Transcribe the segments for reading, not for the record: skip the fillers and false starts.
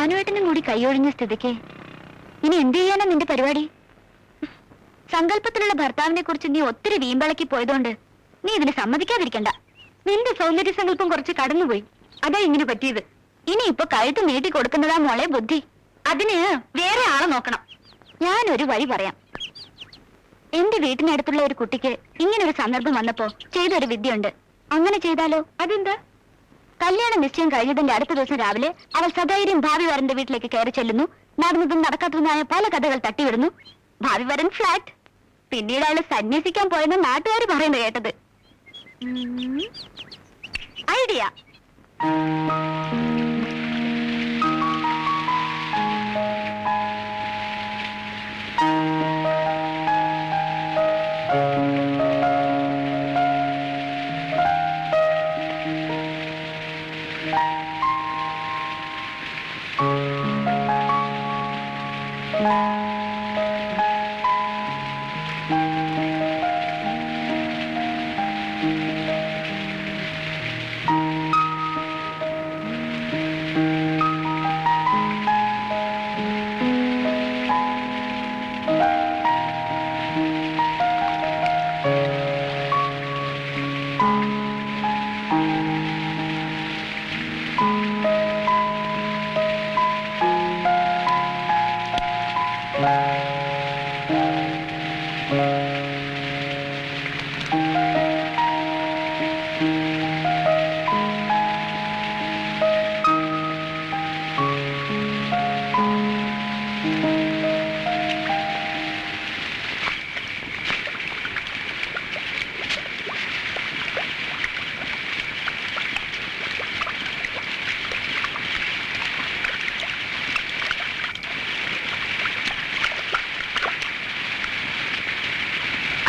ഭാനുവേട്ടനും കൂടി കൈയൊഴിഞ്ഞ സ്ഥിതിക്ക് ഇനി എന്ത് ചെയ്യാനാ നിന്റെ പരിപാടി? സങ്കല്പത്തിലുള്ള ഭർത്താവിനെ കുറിച്ച് നീ ഒത്തിരി വീമ്പളക്കി പോയതുകൊണ്ട് നീ ഇതിന് സമ്മതിക്കാതിരിക്കണ്ട. നിന്റെ സൗന്ദര്യ സങ്കല്പം കുറച്ച് കടന്നുപോയി, അതാ ഇങ്ങനെ പറ്റിയത്. ഇനി ഇപ്പൊ കഴുത്ത് നീട്ടി കൊടുക്കുന്നതാ മോളെ ബുദ്ധി. അതിന് വേറെ ആളെ നോക്കണം. ഞാനൊരു വഴി പറയാം. എന്റെ വീട്ടിനടുത്തുള്ള ഒരു കുട്ടിക്ക് ഇങ്ങനെ ഒരു സന്ദർഭം വന്നപ്പോ ചെയ്തൊരു വിദ്യയുണ്ട്. അങ്ങനെ ചെയ്താലോ? അതെന്താ? കല്യാണ നിശ്ചയം കഴിഞ്ഞതിന്റെ അടുത്ത ദിവസം രാവിലെ അവൾ സധൈര്യം ഭാവി വരന്റെ വീട്ടിലേക്ക് കയറി ചെല്ലുന്നു. നടന്നതും നടക്കാത്തതുമായ പല കഥകൾ തട്ടിവിടുന്നു. ഭാവി വരൻ ഫ്ലാറ്റ്. പിന്നീട് അവള് സന്യസിക്കാൻ പോയെന്ന് നാട്ടുകാർ പറയുന്നത് കേട്ടത്. ഐഡിയ.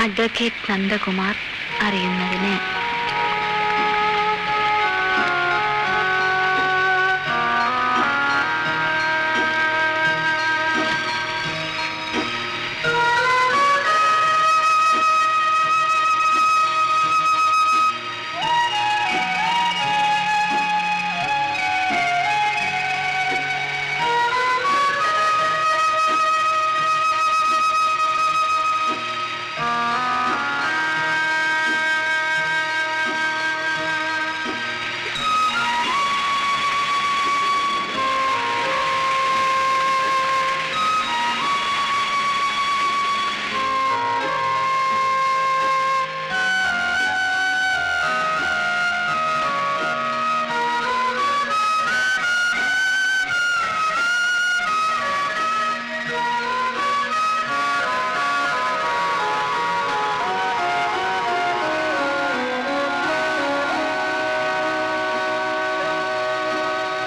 അഡ്വക്കേറ്റ് നന്ദകുമാർ അറിയുന്നതിന്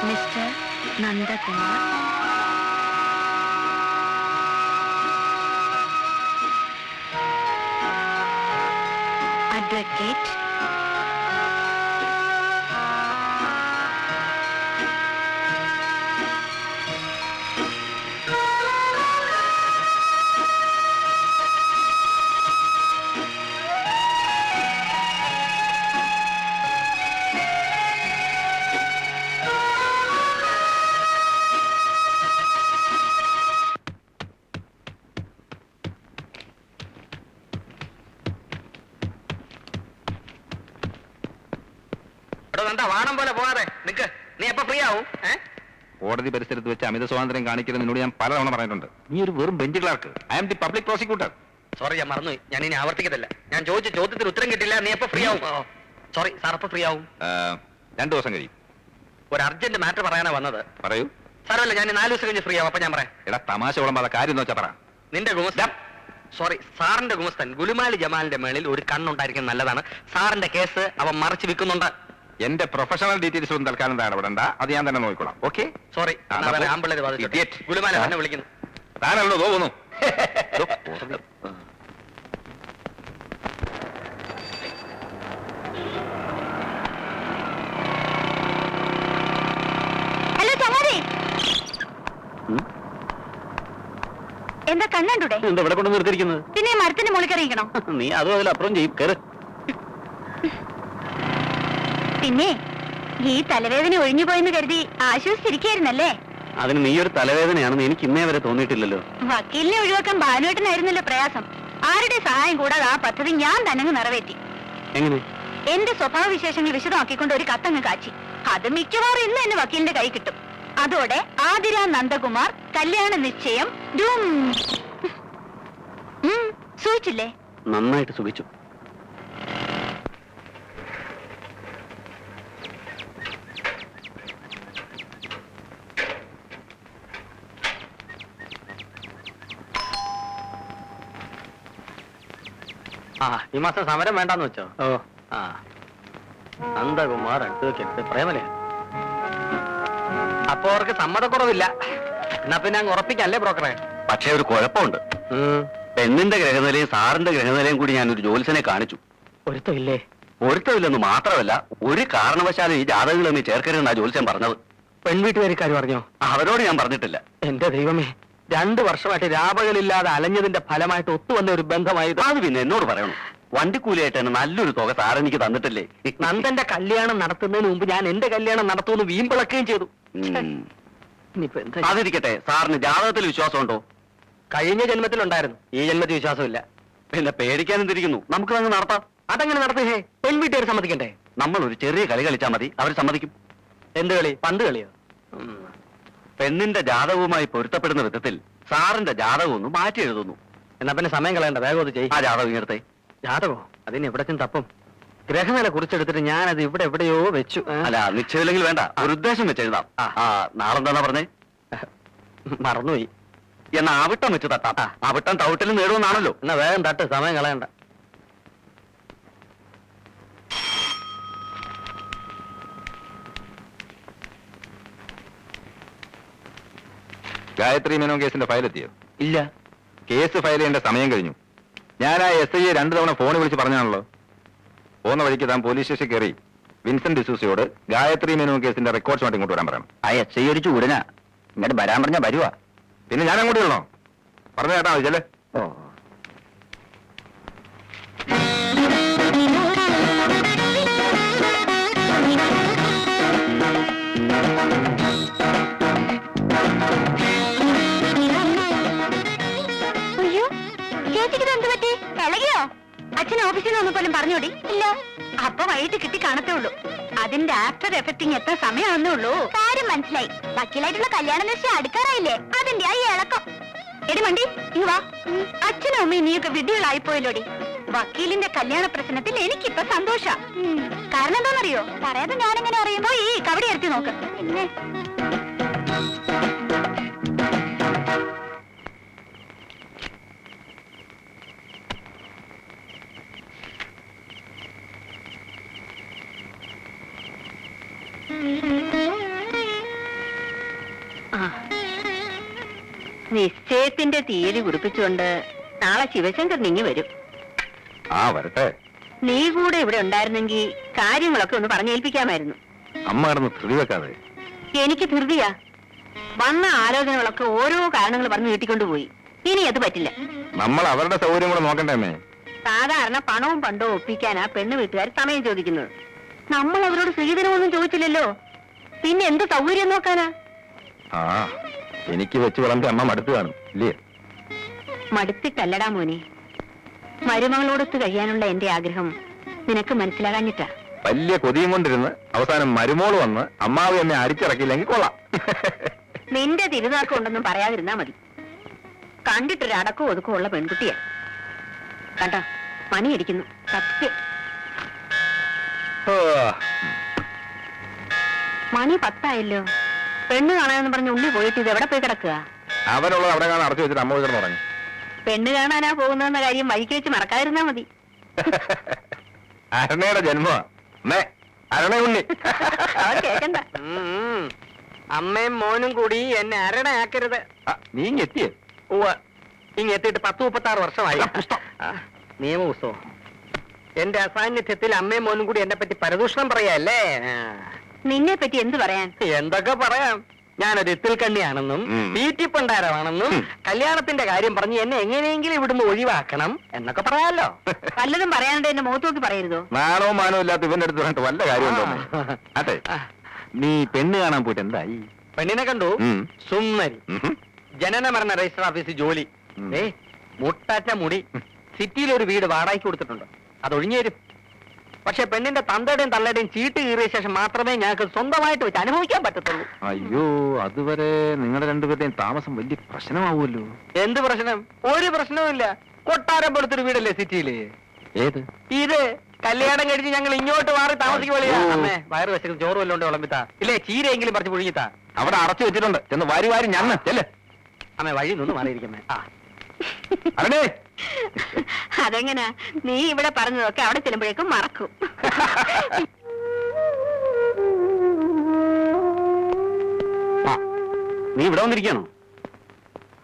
മിസ്റ്റർ നന്ദകുമാർ, അഡ്വക്കേറ്റ് വാണം പോലെ പോകാതെ നിക്ക്. നീ എപ്പോ ഫ്രീ ആവും? കോടതി പരിസരത്ത് വെച്ച് അമിത സ്വാതന്ത്ര്യം കാണിക്കുന്നത് നിന്നോട് ഞാൻ പലതവണ പറഞ്ഞിട്ടുണ്ട്. നീ ഒരു വെറും bench clerk. I am the public prosecutor. Sorry, ഞാൻ മറന്നു. ഞാൻ ഇനി ആവർത്തിക്കത്തില്ല. ഞാൻ ചോദിച്ച ചോദ്യത്തിന് ഉത്തരം കിട്ടില്ല. നീ എപ്പോ ഫ്രീ ആവും? സോറി സാർ, എപ്പോ ഫ്രീ ആവും? 2 ദിവസം കഴിയും. ഒരു അർജന്റ് മാറ്റർ പറയാനാ വന്നത്. പറയൂ. സാരമല്ല, ഞാൻ 4 ദിവസം കഴിഞ്ഞ് ഫ്രീ ആവും. അപ്പൊ ഞാൻ പറയാം. എടാ, തമാശ വിളമ്പാതെ കാര്യം എന്ന് വെച്ചാ പറ. നിന്റെ ഗുമസ്തൻ, സോറി സാറിന്റെ ഗുമസ്തൻ ഗുലുമാലി ജമാലിന്റെ മേളിൽ ഒരു കണ്ണുണ്ടായിരിക്കും നല്ലതാണ്. സാറിന്റെ കേസ് അവൻ മറച്ചു വിൽക്കുന്നുണ്ട്. എന്റെ പ്രൊഫഷണൽ ഡീറ്റെയിൽസ് ഒന്നും തൽക്കാലം ഇടപെടണ്ട. അത് ഞാൻ തന്നെ നോക്കിക്കോളാം. ഓക്കെ? സോറി, ഗുലുമാല എന്നെ വിളിക്കുന്നു. താനല്ലോ തോന്നുന്നു. ഹലോ ചങ്ങാതി, എന്താ കണ്ണൂടെ? എന്താ ഇവിടെ കൊണ്ട് നിർത്തിയിരിക്കുന്നത്? പിന്നെ മരത്തിന്റെ മുകളിൽ കയറിയിരിക്കണം. നീ അതും അതിലപ്പുറം ചെയ്യും. കയറ്. പിന്നെ ഈ തലവേദന ഒഴിഞ്ഞു പോയെന്ന് കരുതി ആശ്വസിച്ചിരിക്കായിരുന്നല്ലേ? അതിന് നീയൊരു തലവേദനയാണെന്ന് എനിക്ക് ഇന്നേ വരെ തോന്നിയിട്ടില്ലല്ലോ. വക്കീലിനെ ഒഴിവാക്കാൻ ഭാനുവേട്ടനായിരുന്നല്ലോ പ്രയാസം. ആരുടെ സഹായം കൂടാതെ ആ പദ്ധതി ഞാൻ തന്നെ നിറവേറ്റി. എങ്ങനെ? എന്റെ സ്വഭാവ വിശേഷങ്ങൾ വിശദമാക്കിക്കൊണ്ട് ഒരു കത്തങ്ങ് കാച്ചി. അത് മിക്കവാറും ഇന്ന് എന്നെ വക്കീലിന്റെ കൈ കിട്ടും. അതോടെ ആതിര നന്ദകുമാർ കല്യാണ നിശ്ചയം സൂചിച്ചില്ലേ? നന്നായിട്ട് സുഖിച്ചു. ഈ മാസം സമരം വേണ്ടാന്ന് വെച്ചോ? ഓ, നന്ദകുമാർ അഡ്വക്കേറ്റ് പ്രേമലേ. അപ്പൊ അവർക്ക് സമ്മതക്കുറവില്ല. എന്നാ പിന്നെ അങ്ങ് ഉറപ്പിക്കല്ലേ ബ്രോക്കറെ? പക്ഷേ ഒരു കുഴപ്പമുണ്ട്. പെണ്ണിന്റെ ഗ്രഹനിലയും സാറിന്റെ ഗ്രഹനിലയും കൂടി ഞാൻ ഒരു ജ്യോത്സ്യനെ കാണിച്ചു. ഒരുത്തമില്ലേ? പൊരുത്തമില്ലെന്ന് മാത്രമല്ല, ഒരു കാരണവശാലും ഈ ജാതകങ്ങളൊന്നും ചേർക്കരുതെന്നാ ജ്യോത്സ്യൻ പറഞ്ഞത്. പെൺവീട്ടുകാരിക്കാർ പറഞ്ഞോ? അവരോട് ഞാൻ പറഞ്ഞിട്ടില്ല. എന്റെ ദൈവമേ, 2 വർഷമായിട്ട് രാപകലില്ലാതെ അലഞ്ഞതിന്റെ ഫലമായിട്ട് ഒത്തുവന്ന ഒരു ബന്ധമായത്. അത് പിന്നെ എന്നോട് പറയണം. വണ്ടിക്കൂലിയായിട്ട് തന്നെ നല്ലൊരു തുക സാറെനിക്ക് തന്നിട്ടില്ലേ? നന്ദന്റെ കല്യാണം നടത്തുന്നതിന് മുമ്പ് ഞാൻ എന്റെ കല്യാണം നടത്തുമെന്ന് വീമ്പിളക്കുകയും ചെയ്തു. ഇനിയിപ്പോ എന്താ? അതിരിക്കട്ടെ, സാറിന് ജാതകത്തിൽ വിശ്വാസമുണ്ടോ? കഴിഞ്ഞ ജന്മത്തിലുണ്ടായിരുന്നു, ഈ ജന്മത്തിൽ വിശ്വാസമില്ല. പിന്നെ പേടിക്കാനും തിരിക്കുന്നു. നമുക്ക് അങ്ങ് നടത്താം. അതെങ്ങനെ നടത്തുകേ? പെൺവീട്ടുകാർ സമ്മതിക്കണ്ടേ? നമ്മൾ ഒരു ചെറിയ കളി കളിച്ചാൽ മതി, അവർ സമ്മതിക്കും. എന്ത് കളി? പന്ത് കളിയോ? പെണ്ണിന്റെ ജാതകവുമായി പൊരുത്തപ്പെടുന്ന വിധത്തിൽ സാറിന്റെ ജാതകം ഒന്ന് മാറ്റി എഴുതുന്നു. എന്നാ പിന്നെ സമയം കളയണ്ട, വേഗം അത് ചെയ്യും. ആ ജാതകം ഇങ്ങനത്തെ. ജാതകോ? അതിന് എവിടത്തും തപ്പും. ഗ്രഹനില കുറിച്ചെടുത്തിട്ട് ഞാനത് ഇവിടെ എവിടെയോ വെച്ചു. അല്ല, നിശ്ചയമില്ലെങ്കിൽ വേണ്ട, ഒരു ഉദ്ദേശം വെച്ച് എഴുതാം. നാളെന്താ പറഞ്ഞേ? മറന്നുപോയി. എന്നാ ആവിട്ടം വെച്ച് തട്ടാം. ആവിട്ടം തവിട്ടിലും നേടുമെന്നാണല്ലോ. എന്നാ വേഗം തട്ട്, സമയം കളയണ്ട. ഗായത്രി മേനോൻ കേസിന്റെ ഫയൽ എത്തിയോ? ഇല്ല. കേസ് ഫയൽ ചെയ്യേണ്ട സമയം കഴിഞ്ഞു. ഞാൻ ആ SI 2 തവണ ഫോണിൽ വിളിച്ച് പറഞ്ഞാണല്ലോ. പോകുന്ന വഴിക്ക് താൻ പോലീസ് സ്റ്റേഷൻ കയറി വിൻസെന്റ് ഡിസൂസയോട് ഗായത്രി മേനോൻ കേസിന്റെ റെക്കോർഡ്സുമായിട്ട് ഇങ്ങോട്ട് വരാൻ പറയണം. ആ SI ഒരു ചൂടനാ. ഇങ്ങോട്ട് വരാൻ പറഞ്ഞാ വരുവാ. പിന്നെ ഞാൻ അങ്ങോട്ട് ചെല്ലണോ? പറഞ്ഞു കേട്ടാ മതി. ചെല്ലേ. അയ്യോ, ചേച്ചിക്ക് എന്ത് പറ്റി? ഇളകിയോ? അച്ഛൻ ഓഫീസിൽ നിന്ന് വന്നപ്പോലും പറഞ്ഞോടി? ഇല്ല. അപ്പൊ വൈകിട്ട് കിട്ടി കാണത്തേ ഉള്ളൂ. അതിന്റെ ആഫ്റ്റർ എഫക്റ്റിംഗ് എത്ര സമയമാണെന്നേ ഉള്ളൂ. കാര്യം മനസ്സിലായി. വക്കീലായിട്ടുള്ള കല്യാണ നിശ്ചയം അടുക്കാറായില്ലേ? അതിന്റെ ആ ഇളക്കം. എടി മണ്ടി, ഇങ്ങ് വാ. അച്ഛനും അമ്മയും നീയൊക്കെ വിഡ്ഢികളായിപ്പോയല്ലോടി. വക്കീലിന്റെ കല്യാണ പ്രശ്നത്തിൽ എനിക്കിപ്പൊ സന്തോഷ. കാരണം എന്താണെന്നറിയോ? പറയാതെ ഞാനെങ്ങനെ അറിയുമ്പോ ഈ കവടി എടുത്തി നോക്ക്. പിന്നെ നിശ്ചയത്തിന്റെ തീയതി കുറിപ്പിച്ചുകൊണ്ട് നാളെ ശിവശങ്കർ നിങ്ങി വരും. വരട്ടെ. നീ കൂടെ ഇവിടെ ഉണ്ടായിരുന്നെങ്കിൽ കാര്യങ്ങളൊക്കെ ഒന്ന് പറഞ്ഞേൽപ്പിക്കാമായിരുന്നു. അമ്മ കിടന്ന് ധൃതി വെക്കാതെ. എനിക്ക് ധൃതിയാ. വന്ന ആലോചനകളൊക്കെ ഓരോ കാരണങ്ങൾ പറഞ്ഞ് നീട്ടിക്കൊണ്ടുപോയി. ഇനി അത് പറ്റില്ല. നമ്മൾ അവരുടെ സൗകര്യം കൂടെ നോക്കണ്ടേ അമ്മേ? സാധാരണ പണവും പണ്ടവും ഒപ്പിക്കാനാ പെണ്ണ് വീട്ടുകാർ സമയം ചോദിക്കുന്നത്. നമ്മൾ അവരോട് സ്ത്രീധനമൊന്നും ചോദിച്ചില്ലല്ലോ. പിന്നെ എന്ത് സൗകര്യം നോക്കാനാ? എനിക്ക് വെച്ച് വിളമ്പി അമ്മ മടുത്ത് കാണും ഇല്ലേ? മടുത്തിട്ടല്ലടാ മോനെ, മരുമകളോടൊത്ത് കഴിയാനുള്ള എന്റെ ആഗ്രഹം നിനക്ക് മനസ്സിലാകാഞ്ഞിട്ടാ. വലിയ കൊതിയും കൊണ്ടിരുന്ന് അവസാനം മരുമോള് വന്ന് അമ്മാവി എന്നെ അടിച്ചിറക്കിയില്ലെങ്കിൽ കൊള്ളാം. നിന്റെ തിരുനാക്കം ഉണ്ടെന്നും പറയാതിരുന്നാ മതി. കണ്ടിട്ടൊരു അടക്കവും ഒതുക്കവും ഉള്ള പെൺകുട്ടിയാ. കണ്ടോ, മണിയടിക്കുന്നു. സത്യം. മണി 10 പെണ്ണ് കാണാനെന്ന് പറഞ്ഞ് ഉള്ളി പോയിട്ട് ഇത് എവിടെ പോയി കിടക്കുക? അവനുള്ളത് അവിടെ കാണാൻ അടച്ചു വെച്ചിട്ട് അമ്മ കിടന്ന് തുടങ്ങി. പെണ്ണ് കാണാനാ പോകുന്ന കാര്യം വഴിക്ക് വെച്ച് മറക്കാതിരുന്നാ മതി. അരണയുടെ ജന്മ അരണയുണ്ണി. കേക്കണ്ട. അമ്മയും മോനും കൂടി എന്നെ അരണയാക്കരുത്. നീ എത്തിയേ? ഇങ്ങെത്തിയിട്ട് 10-36 വർഷമായി. നിയമപുസ്തകം. എന്റെ അസാന്നിധ്യത്തിൽ അമ്മയും മോനും കൂടി എന്നെ പറ്റി പരദൂഷണം പറയല്ലേ? നിന്നെ പറ്റി എന്ത് പറയാൻ? എന്തൊക്കെ പറയാം. ഞാനൊരു ഇത്തിൽ കണ്ണിയാണെന്നും തീറ്റിപ്പണ്ടാരമാണെന്നും കല്യാണത്തിന്റെ കാര്യം പറഞ്ഞ് എന്നെ എങ്ങനെയെങ്കിലും ഇവിടുന്ന് ഒഴിവാക്കണം എന്നൊക്കെ പറയാമല്ലോ. വല്ലതും പറയാനുണ്ട് എന്നെ മുഖത്ത് നോക്കി പറയരുതോ? നാണോ മാനോ ഇല്ലാത്ത ഇവന്റെ അടുത്ത് പറഞ്ഞിട്ട് വല്ല കാര്യം തോന്നുന്നു. അതെ, നീ പെണ്ണ് കാണാൻ പോയിട്ട് എന്തായി? പെണ്ണിനെ കണ്ടു. ഉം. സുന്ദരി, ഉം. ജനന മരണ രജിസ്റ്റർ ഓഫീസിൽ ജോലി. ഉം. മുട്ടാറ്റ മുടി. സിറ്റിയിൽ ഒരു വീട് വാടകയ്ക്ക് കൊടുത്തിട്ടുണ്ട്, അത് ഒഴിഞ്ഞേരും. പക്ഷെ പെണ്ണിന്റെ തന്തയുടെയും തള്ളയുടെയും ചീട്ട് കീറിയ ശേഷം മാത്രമേ ഞങ്ങൾക്ക് സ്വന്തമായിട്ട് വെച്ച് അനുഭവിക്കാൻ പറ്റത്തുള്ളൂ. അയ്യോ, അതുവരെ നിങ്ങളുടെ രണ്ടുപേരുടെയും താമസം വലിയ പ്രശ്നമാവുമല്ലോ. എന്ത് പ്രശ്നം? ഒരു പ്രശ്നവുമില്ല. കൊട്ടാരം പോലത്തൊരു വീടല്ലേ സിറ്റിയില്. ഏത്? ഇത് കല്യാണം കഴിച്ച് ഞങ്ങൾ ഇങ്ങോട്ട് മാറി താമസിക്കുമ്പോഴേ ഓ. അമ്മേ വയറ് വെച്ചിട്ട് ചോറ് വല്ലോണ്ട് വിളമ്പിത്താ, ഇല്ലേ ചീരയെങ്കിലും പറിച്ച് പുഴുങ്ങിത്താ. അവിടെ അടച്ചു വെച്ചിട്ടുണ്ട്, ചെന്ന് വാരി വാരി ഞണ്ണ് ചെല്ലേ. അമ്മേ വഴി നിന്ന് മാറിയിരിക്കുന്നേ. അരണേ, അതെങ്ങനാ? നീ ഇവിടെ പറഞ്ഞതൊക്കെ അവിടെ ചെല്ലുമ്പോഴേക്കും മറക്കും. ആ, നീ ഇവിടെ വന്നിരിക്കണോ?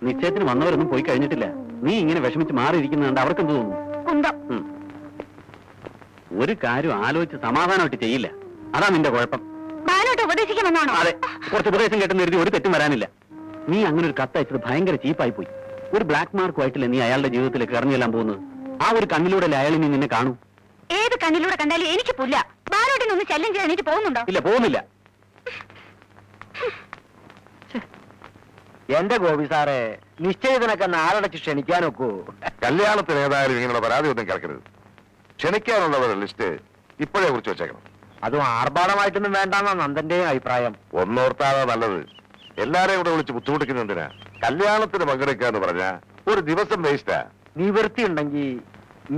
നിശ്ചയത്തിന് വന്നവരൊന്നും പോയി കഴിഞ്ഞിട്ടില്ല. നീ ഇങ്ങനെ വിഷമിച്ച് മാറിയിരിക്കുന്നുണ്ട്, അവർക്ക് എന്ത് തോന്നുന്നു? കുന്തം. ഉം. ഒരു കാര്യം ആലോചിച്ച് സമാധാനമായിട്ട് ചെയ്യില്ല, അതാ നിന്റെ കുഴപ്പം. ബാലോട്ട് ഉപദേശിക്കണമെന്നാണോ? അതെ, കുറച്ച് ഉപദേശം കേട്ടെന്ന് കരുതി ഒരു തെറ്റും വരാനില്ല. നീ അങ്ങനെ ഒരു കത്ത് അയച്ചത് ഭയങ്കര ചീപ്പായി പോയി. ഒരു ബ്ലാക്ക് മാർക്കുമായിട്ടില്ലേ നീ അയാളുടെ ജീവിതത്തിലേക്ക് ഇറങ്ങിയെല്ലാം പോകുന്നത്? ആ ഒരു കണ്ണിലൂടെ അയാൾ ഇനി നിന്നെ കാണൂ. ഏത് കണ്ണിലൂടെ കണ്ടാലും എനിക്ക് പുല്ല. ബാലോട്ടിനൊന്ന് ശല്യം ചെയ്യാൻ എനിക്ക് പോകുന്നുണ്ടോ? ഇല്ല, പോകുന്നില്ല. എന്റെ ഗോപി സാറേ, നിശ്ചയത്തിനൊക്കെ നാളടച്ച് ക്ഷണിക്കാനൊക്കൂ. കല്യാണത്തിന് ഏതായാലും ഇങ്ങനെയുള്ള പരാതി ഒന്നും കേൾക്കരുത്. ക്ഷണിക്കാനുള്ളവരുടെ ലിസ്റ്റ് ഇപ്പോഴേ കുറിച്ച് വെച്ചേക്കണം. അതും ആർഭാടമായിട്ടൊന്നും വേണ്ടെന്നാ നന്ദന്റെയും അഭിപ്രായം. ഒന്നോർത്താതെ നല്ലത്. എല്ലാരെയും കൂടെ വിളിച്ച് ബുദ്ധിമുട്ടിക്കുന്ന എന്തിനാ? കല്യാണത്തിന് പങ്കെടുക്കാന്ന് പറഞ്ഞാ ഒരു ദിവസം വേസ്റ്റാ. നിവൃത്തി ഉണ്ടെങ്കിൽ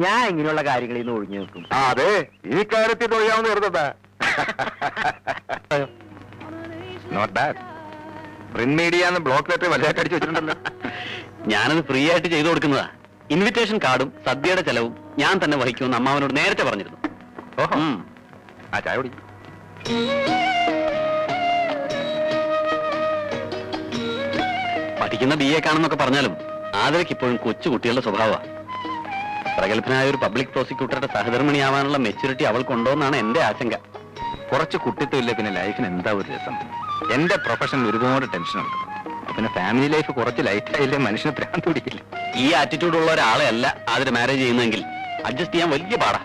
ഞാൻ ഇങ്ങനെയുള്ള കാര്യങ്ങളിൽ നിന്ന് ഒഴിഞ്ഞു നിൽക്കും. ആ, അതെ, ഈ കാര്യത്തിൽ ഒഴിയാവുന്ന കരുതട്ടാ. Not bad. Print media block letter വലുതായിട്ട് അടിച്ചു വെച്ചിട്ടുണ്ടല്ലോ. ഞാനത് ഫ്രീ ആയിട്ട് ചെയ്തു കൊടുക്കുന്നതാ. ഇൻവിറ്റേഷൻ കാർഡും സദ്യയുടെ ചെലവും ഞാൻ തന്നെ വഹിക്കുമെന്ന് അമ്മാവനോട് നേരത്തെ പറഞ്ഞിരുന്നു. ഓഹോ, ഉം. ആ ചായ കുടി. പഠിക്കുന്ന ബി എ കാണുന്നൊക്കെ പറഞ്ഞാലും ആദരയ്ക്ക് ഇപ്പോഴും കൊച്ചു കുട്ടികളുടെ സ്വഭാവമാണ്. പ്രഗത്ഭനായ ഒരു പബ്ലിക് പ്രോസിക്യൂട്ടറുടെ സഹധർമ്മിണിയാവാനുള്ള മെച്യൂരിറ്റി അവൾക്കുണ്ടോന്നാണ് എന്റെ ആശങ്ക. കുറച്ച് കുട്ടിത്വമില്ല, പിന്നെ ലൈഫിന് എന്താ ഒരു രസം. എന്റെ പ്രൊഫഷനിൽ ഒരുപാട് ടെൻഷനുണ്ട്. പിന്നെ ഫാമിലി ലൈഫ് കുറച്ച് ലൈറ്റ് ആയില്ലേ മനുഷ്യന് ഭ്രാന്ത് പിടിക്കില്ല. ഈ ആറ്റിറ്റ്യൂഡ് ഉള്ള ഒരാളെ അല്ല ആദ്യം മാരേജ് ചെയ്യുന്നതെങ്കിൽ അഡ്ജസ്റ്റ് ചെയ്യാൻ വലിയ പാടാ.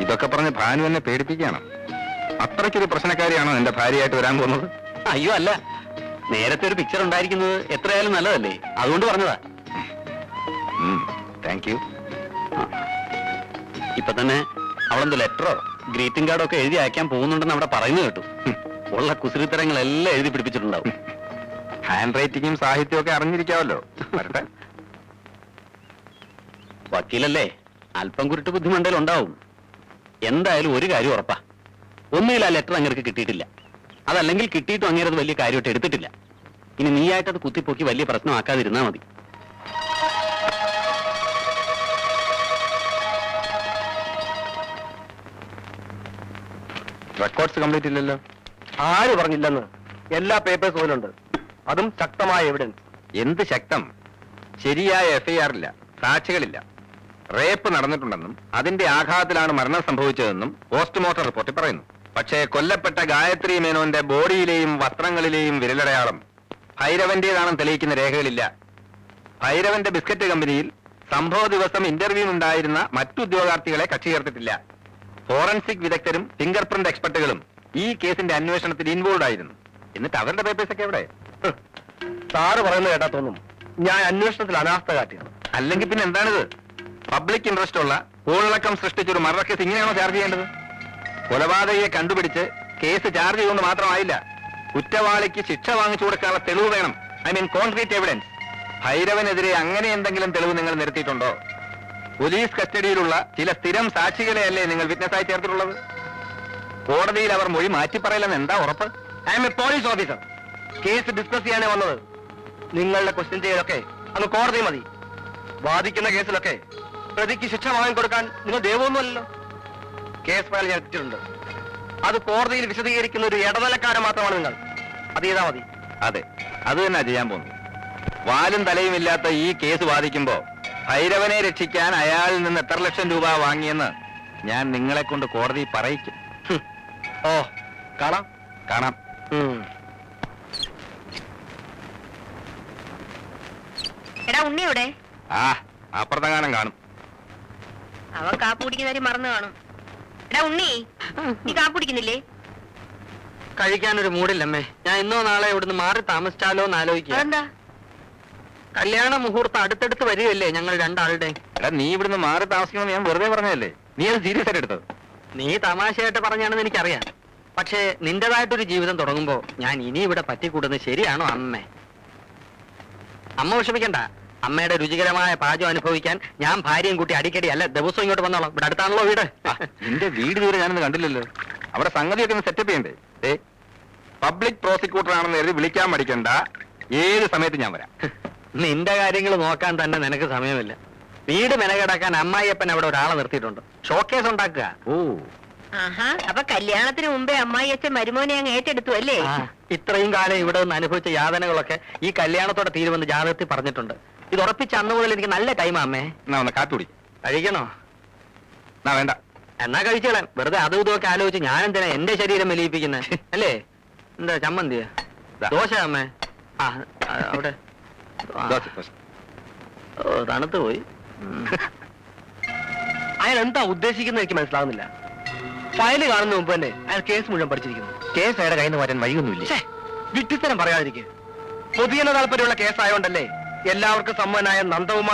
ഇതൊക്കെ പറഞ്ഞ് ഭാനു എന്നെ പേടിപ്പിക്കുകയാണ്. അത്രയ്ക്കൊരു പ്രശ്നക്കാരിയാണോ എന്റെ ഭാര്യയായിട്ട് വരാൻ പോകുന്നത്? അയ്യോ അല്ല, നേരത്തെ ഒരു പിക്ചർ ഉണ്ടായിരിക്കുന്നത് എത്രയായാലും നല്ലതല്ലേ, അതുകൊണ്ട് പറഞ്ഞതാ. Thank you. ഇപ്പൊ തന്നെ അവളെന്തോ ലെറ്ററോ ഗ്രീറ്റിംഗ് കാർഡോ ഒക്കെ എഴുതി അയക്കാൻ പോകുന്നുണ്ടെന്ന് അവിടെ പറയുന്നത് കേട്ടു. ഉള്ള കുസൃത്തരങ്ങളെല്ലാം എഴുതി പിടിപ്പിച്ചിട്ടുണ്ടാവും. ഹാൻഡ് റൈറ്റിംഗും സാഹിത്യവും ഒക്കെ അറിഞ്ഞിരിക്കാവല്ലോ. വരട്ടെ. വക്കീലല്ലേ, അല്പം കുരുട്ട് ബുദ്ധിമണ്ടയിൽ ഉണ്ടാവും. എന്തായാലും ഒരു കാര്യം ഉറപ്പാ, ഒന്നുകിൽ ആ ലെറ്റർ അങ്ങേർക്ക് കിട്ടിയിട്ടില്ല, അതല്ലെങ്കിൽ കിട്ടിയിട്ടും അങ്ങേരത് വലിയ കാര്യമായിട്ട് എടുത്തിട്ടില്ല. ഇനി നീയായിട്ടത് കുത്തിപ്പൊക്കി വലിയ പ്രശ്നമാക്കാതിരുന്നാ മതി. റെക്കോർഡ്സ് കംപ്ലീറ്റ് ഇല്ലല്ലോ. ആര് പറഞ്ഞില്ലെന്ന്? എല്ലാ പേപ്പേഴ്സ് പോലുണ്ട്, അതും ശക്തമായ എവിഡൻസ്. എന്ത് ശക്തം? ശരിയായ FIR ഇല്ല, സാക്ഷികളില്ല. റേപ്പ് നടന്നിട്ടുണ്ടെന്നും അതിന്റെ ആഘാതത്തിലാണ് മരണം സംഭവിച്ചതെന്നും പോസ്റ്റ്മോർട്ടം റിപ്പോർട്ടിൽ പറയുന്നു. പക്ഷേ കൊല്ലപ്പെട്ട ഗായത്രി മേനോന്റെ ബോഡിയിലെയും വസ്ത്രങ്ങളിലെയും വിരലടയാളം ഭൈരവന്റേതാണെന്ന് തെളിയിക്കുന്ന രേഖകളില്ല. ഭൈരവന്റെ ബിസ്ക്കറ്റ് കമ്പനിയിൽ സംഭവ ദിവസം ഇന്റർവ്യൂവിനുണ്ടായിരുന്ന മറ്റു ഉദ്യോഗാർത്ഥികളെ കക്ഷി ചേർത്തിട്ടില്ല. ഫോറൻസിക് വിദഗ്ധരും ഫിംഗർ പ്രിന്റ് എക്സ്പെർട്ടുകളും ഈ കേസിന്റെ അന്വേഷണത്തിൽ ഇൻവോൾവ് ആയിരുന്നു. എന്നിട്ട് അവരുടെ പേപ്പേഴ്സ് ഒക്കെ എവിടെ? സാറ് പറയുന്നത് കേട്ടാ തോന്നും ഞാൻ അന്വേഷണത്തിൽ അനാസ്ഥ കാട്ടിയാണ്. അല്ലെങ്കിൽ പിന്നെ എന്താണിത്? പബ്ലിക് ഇൻട്രസ്റ്റ് ഉള്ള കോളിളക്കം സൃഷ്ടിച്ചൊരു മർഡർ കേസ് ഇങ്ങനെയാണോ ചാർജ് ചെയ്യേണ്ടത്? കൊലപാതകയെ കണ്ടുപിടിച്ച് കേസ് ചാർജ് ചെയ്തുകൊണ്ട് മാത്രമായില്ല, കുറ്റവാളിക്ക് ശിക്ഷ വാങ്ങിച്ചു കൊടുക്കാനുള്ള തെളിവ് വേണം. I mean concrete evidence. ഭൈരവനെതിരെ അങ്ങനെ എന്തെങ്കിലും തെളിവ് നിങ്ങൾ നിരത്തിയിട്ടുണ്ടോ? പോലീസ് കസ്റ്റഡിയിലുള്ള ചില സ്ഥിരം സാക്ഷികളെയല്ലേ നിങ്ങൾ വിറ്റ്നസ്സായി ചേർത്തിട്ടുള്ളത്? കോടതിയിൽ അവർ മൊഴി മാറ്റിപ്പറയില്ലെന്ന് എന്താ ഉറപ്പ്? I M A police officer. Case discuss ചെയ്യാനേ വന്നത്. നിങ്ങളുടെ ക്വസ്റ്റ്യൻ ചെയ്യലൊക്കെ അങ്ങ് കോടതി മതി. വാദിക്കുന്ന കേസിലൊക്കെ പ്രതിക്ക് ശിക്ഷ വാങ്ങിക്കൊടുക്കാൻ നിങ്ങൾ ദൈവമൊന്നുമല്ലല്ലോ. കേസ് ഫയൽ ഞാൻ ഇട്ടിട്ടുണ്ട്. അത് കോടതിയിൽ വിശദീകരിക്കുന്ന ഒരു ഇടനിലക്കാരൻ മാത്രമാണ് നിങ്ങൾ. അത് ചെയ്താൽ മതി. അതെ, അത് തന്നെ ചെയ്യാൻ പോകുന്നു. വാലും തലയും ഇല്ലാത്ത ഈ കേസ് വാദിക്കുമ്പോ ഭൈരവനെ രക്ഷിക്കാൻ അയാളിൽ നിന്ന് എത്ര ലക്ഷം രൂപ വാങ്ങിയെന്ന് ഞാൻ നിങ്ങളെ കൊണ്ട് കോടതി പറയിക്കും. ഓ, കാണാം കാണാം. എടാ ഉണ്ണിയുടെ ആ, അപ്പുറത്തെങ്ങാനും കാണും. അവൻ കാപ്പ് കുടിക്കുന്ന കാര്യം മറന്നു കാണും. എടാ ഉണ്ണി, നീ കാപ്പ് കുടിക്കുന്നില്ലേ? കഴിക്കാനൊരു മൂടില്ലമ്മേ. ഞാൻ ഇന്നോ നാളെ ഇവിടുന്ന് മാറി താമസിച്ചാലോ എന്ന് ആലോചിക്കുക. എന്താ കല്യാണ മുഹൂർത്തം അടുത്തടുത്ത് വരികയല്ലേ ഞങ്ങൾ രണ്ടാളുടെ. എടാ നീ ഇവിടുന്ന് മാറി താമസിക്കണമെന്ന് ഞാൻ വെറുതെ പറഞ്ഞതല്ലേ, നീ അത് സീരിയസ് ആയിട്ട് എടുത്തത്. നീ തമാശയായിട്ട് പറഞ്ഞാണെന്ന് എനിക്കറിയാം. പക്ഷേ നിന്റേതായിട്ടൊരു ജീവിതം തുടങ്ങുമ്പോ ഞാൻ ഇനി ഇവിടെ പറ്റിക്കൂടുന്നത് ശരിയാണോ അമ്മേ? അമ്മ വിഷമിക്കണ്ട. അമ്മയുടെ രുചികരമായ പാചകം അനുഭവിക്കാൻ ഞാൻ ഭാര്യയും കൂട്ടി അടിക്കടി അല്ല ദിവസം ഇങ്ങോട്ട് വന്നോളാം. ഇവിടെ അടുത്താണല്ലോ വീട്. നിന്റെ വീട് ദൂരെ ഞാനൊന്ന് കണ്ടില്ലല്ലോ. അവിടെ സംഗതിയൊക്കെ ഒന്ന് സെറ്റപ്പ് ചെയ്യണ്ടേ? പബ്ലിക് പ്രോസിക്യൂട്ടർ ആണെന്ന് കരുതി വിളിക്കാൻ മടിക്കണ്ട, ഏത് സമയത്ത് ഞാൻ വരാം. നിന്റെ കാര്യങ്ങൾ നോക്കാൻ തന്നെ നിനക്ക് സമയമില്ല. വീട് മെനകിടക്കാൻ അമ്മായിയപ്പൻ അവിടെ ഒരാളെ നിർത്തിയിട്ടുണ്ട്. ഷോക്കേസ് ഉണ്ടാക്കുക. ഓ ആഹാ, അപ്പൊ കല്യാണത്തിന് മുമ്പേ അമ്മായി അച്ഛൻ മരുമോനെ അങ്ങ് ഏറ്റെടുത്തു അല്ലേ? ഇത്രയും കാലം ഇവിടെ നിന്ന് അനുഭവിച്ച യാതനകളൊക്കെ ഈ കല്യാണത്തോടെ തീരുമെന്ന് ജാതകത്തിൽ പറഞ്ഞിട്ടുണ്ട്. ഇത് ഉറപ്പിച്ച അന്ന് മുതൽ എനിക്ക് നല്ല ടൈമാ അമ്മേ. എന്നാ ഒന്ന് കാത്തുടി. കഴിക്കണോ? എന്നാ വേണ്ട. എന്നാ കഴിച്ചോളാം. വെറുതെ അതും ഇതുമൊക്കെ ആലോചിച്ച് ഞാൻ എന്തിനാ എന്റെ ശരീരം മെലിയിപ്പിക്കുന്നത് അല്ലേ? എന്താ ചമ്മന്തിയാ? ദാ. ദോശ അമ്മേ. ആ അവിടെ ദോശ, ദോശ. ഓ തണുത്തു പോയി. അയാൾ എന്താ ഉദ്ദേശിക്കുന്നത് എനിക്ക് മനസ്സിലാവുന്നില്ല. ഫയല് കാണുന്ന മുമ്പ് തന്നെ അയാൾ കേസ് മുഴുവൻ പഠിച്ചിരിക്കുന്നു. കേസ് അയാളുടെ കയ്യിൽ നിന്ന് മാറ്റാൻ വഴിയൊന്നുമില്ല. വിട്ടിത്തരം പറയാതിരിക്കുക. പൊതുജന താല്പര്യമുള്ള കേസായോണ്ടല്ലേ എല്ലാവർക്കും സമ്മതനായ നന്ദകുമാർ